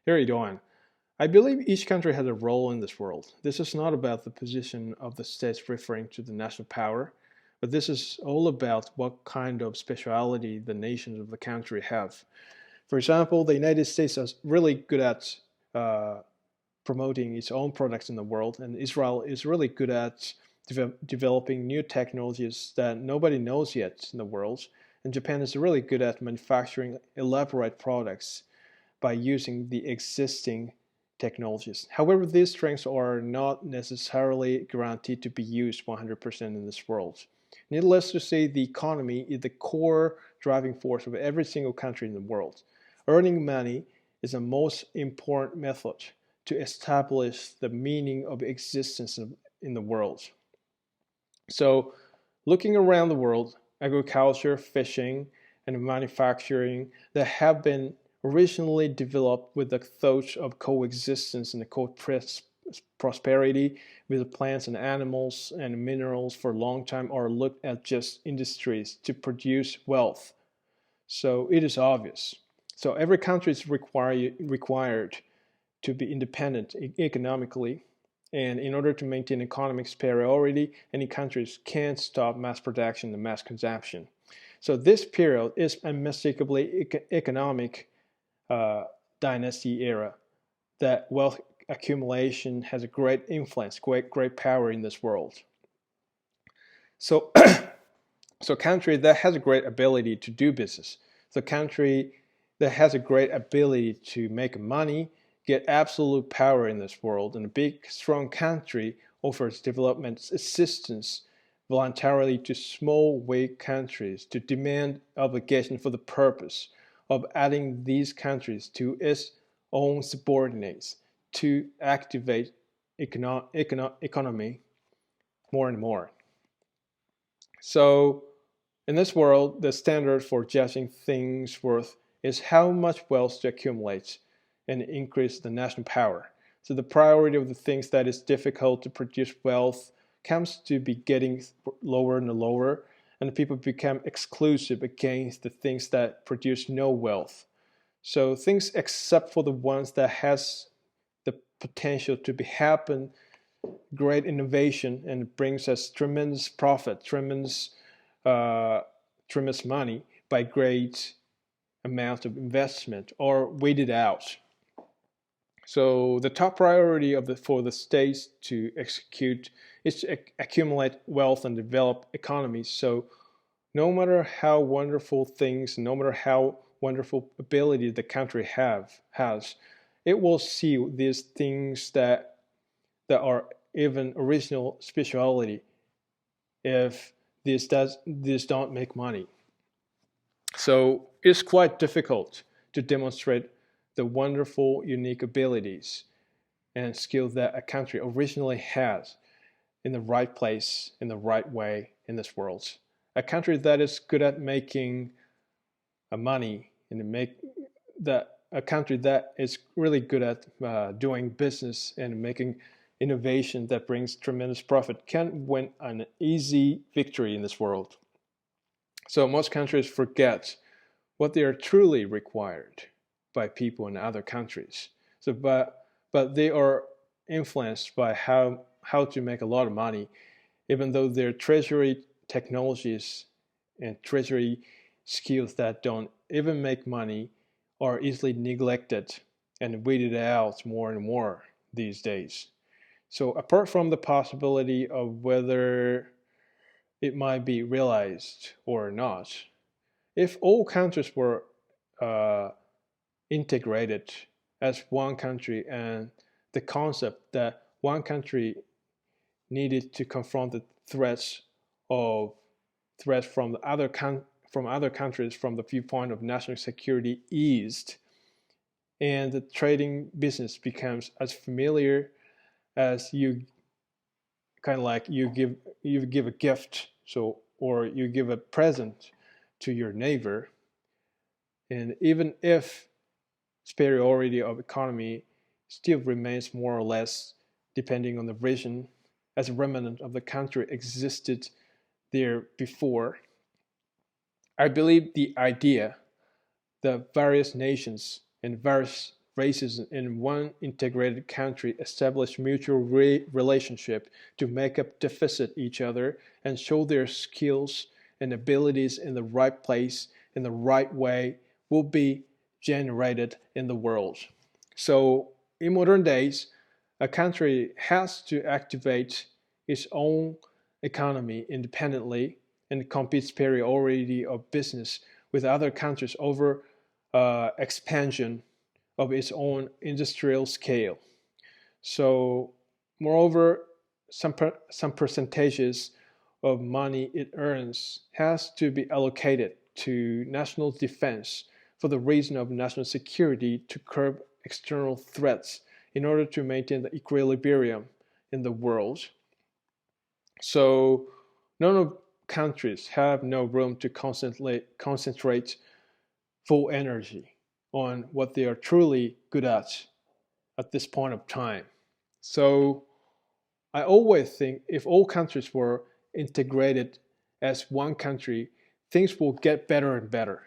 Here you go. I believe each country has a role in this world. This is not about the position of the states referring to the national power, but this is all about what kind of speciality the nations of the country have. For example, the United States is really good at uh, promoting its own products in the world, and Israel is really good at developing new technologies that nobody knows yet in the world. And Japan is really good at manufacturing elaborate products by using the existing technologies. However, these strengths are not necessarily guaranteed to be used 100% in this world. Needless to say, the economy is the core driving force of every single country in the world. Earning money is the most important method to establish the meaning of existence in the world. So, looking around the world, agriculture, fishing, and manufacturing that have been originally developed with the thought of coexistence and prosperity with plants and animals and minerals for a long time are looked at just industries to produce wealth. So it is obvious. So every country is required to be independent economically. And in order to maintain economic superiority, any countries can't stop mass production and mass consumption. So this period is unmistakably economic dynasty era that wealth accumulation has a great influence, great power in this world. So, so country that has a great ability to do business, the country that has a great ability to make money, get absolute power in this world, and a big, strong country offers development assistance voluntarily to small, weak countries to demand obligation for the purpose of adding these countries to its own subordinates to activate economy more and more. So, in this world, the standard for judging things worth is how much wealth to accumulate and increase the national power. So the priority of the things that is difficult to produce wealth comes to be getting lower and lower, and people become exclusive against the things that produce no wealth. So things except for the ones that has the potential to be happen, great innovation and brings us tremendous profit, uh, tremendous money by great amount of investment or weeded out. So the top priority for the states to execute is to accumulate wealth and develop economies. So no matter how wonderful things, no matter how wonderful ability the country has, it will see these things that are even original speciality if this don't make money. So it's quite difficult to demonstrate the wonderful, unique abilities and skills that a country originally has in the right place, in the right way in this world. A country that is good at making money and make that a country that is really good at doing business and making innovation that brings tremendous profit can win an easy victory in this world. So most countries forget what they are truly required by people in other countries. So, but they are influenced by how to make a lot of money, even though their treasury technologies and treasury skills that don't even make money are easily neglected and weeded out more and more these days. So apart from the possibility of whether it might be realized or not, if all countries were uh, integrated as one country and the concept that one country needed to confront the of threats from the from other countries from the viewpoint of national security eased, and the trading business becomes as familiar as you kind of like you give a gift, so or you give a present to your neighbor. And even if superiority of economy still remains more or less depending on the region, as a remnant of the country existed there before, I believe the idea that various nations and various races in one integrated country establish mutual relationship to make up deficit each other and show their skills and abilities in the right place in the right way will be generated in the world. So in modern days, a country has to activate its own economy independently and compete superiority of business with other countries over expansion of its own industrial scale. So, moreover, some percentages of money it earns has to be allocated to national defense for the reason of national security to curb external threats in order to maintain the equilibrium in the world. So none of countries have no room to concentrate full energy on what they are truly good at this point of time. So I always think if all countries were integrated as one country, things will get better and better.